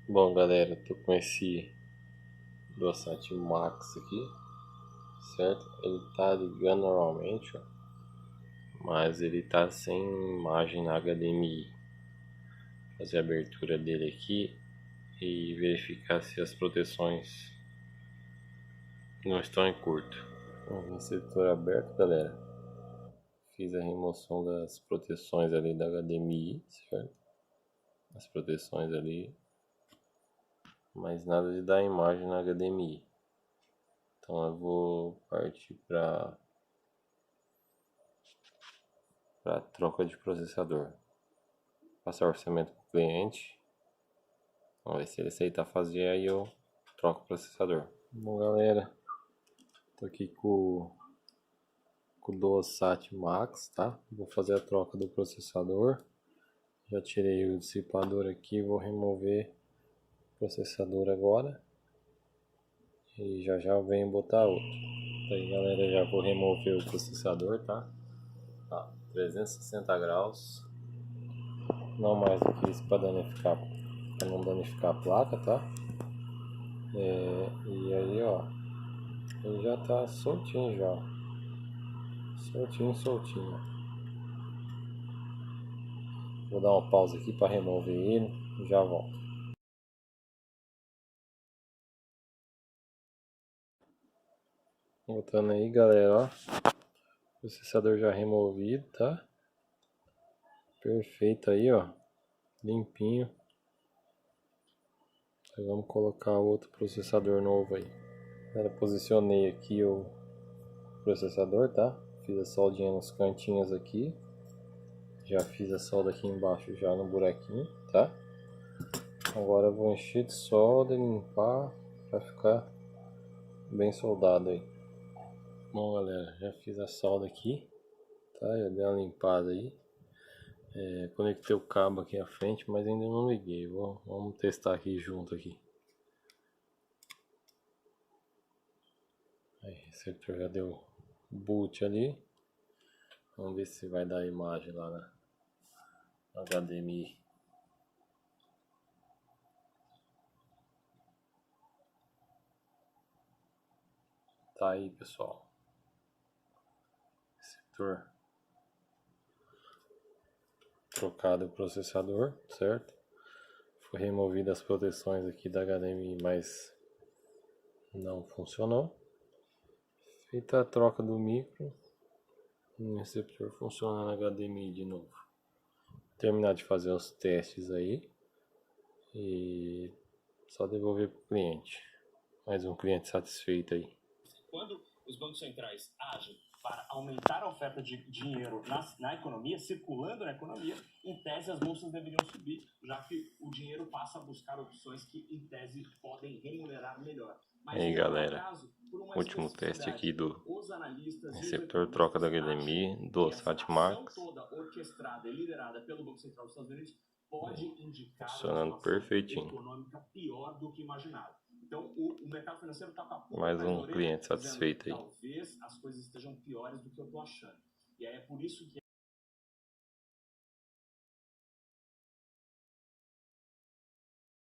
Bom, galera, tô com esse DualSat Max aqui, certo? Ele tá ligando normalmente, ó, mas ele tá sem imagem na HDMI. Vou fazer a abertura dele aqui e verificar se as proteções não estão em curto. O receptor aberto, galera. Fiz a remoção das proteções ali da HDMI, certo? As proteções ali, mas nada de dar imagem na HDMI. Então eu vou partir para troca de processador. Passar orçamento para o cliente. Vamos ver se ele aceitar fazer, aí eu troco o processador. Bom, galera, tô aqui com o DualSat Max, tá? Vou fazer a troca do processador. Já tirei o dissipador aqui, vou remover o processador agora. E já venho botar outro. Aí, galera, já vou remover o processador, tá? 360 graus. Não mais do que isso para não danificar a placa, tá? E aí, ó, ele já tá soltinho já. Soltinho. Vou dar uma pausa aqui para remover ele e já volto. Voltando aí, galera, ó. Processador já removido, tá? Perfeito aí, ó. Limpinho. Aí vamos colocar outro processador novo aí. Galera, posicionei aqui o processador, tá? Fiz a soldinha nos cantinhos aqui. Já fiz a solda aqui embaixo já no buraquinho, tá? Agora eu vou encher de solda e limpar para ficar bem soldado aí. Bom, galera, já fiz a solda aqui, tá? Já dei uma limpada aí. Conectei o cabo aqui à frente, mas ainda não liguei. Vamos testar aqui junto aqui. Aí, o receptor já deu boot ali. Vamos ver se vai dar imagem lá na HDMI. Tá aí, pessoal. Receptor trocado o processador, certo? Foi removida as proteções aqui da HDMI, mas não funcionou. Feita a troca do micro, o receptor funciona na HDMI de novo. Terminar de fazer os testes aí e só devolver para o cliente. Mais um cliente satisfeito aí. Quando os bancos centrais agem para aumentar a oferta de dinheiro na economia, circulando na economia, em tese as bolsas deveriam subir, já que o dinheiro passa a buscar opções que, em tese, podem remunerar melhor. Mas aí, galera, acaso, último teste aqui do os analistas receptor troca da HDMI do DualSat Max. toda orquestrada e liderada pelo Banco Central dos Estados Unidos pode indicar funcionando perfeitinho. econômica pior do que imaginado. Então, o mercado financeiro está com a pulga mais atrás da um orelha, cliente satisfeito aí. talvez as coisas estejam piores do que eu estou achando. E aí é por isso que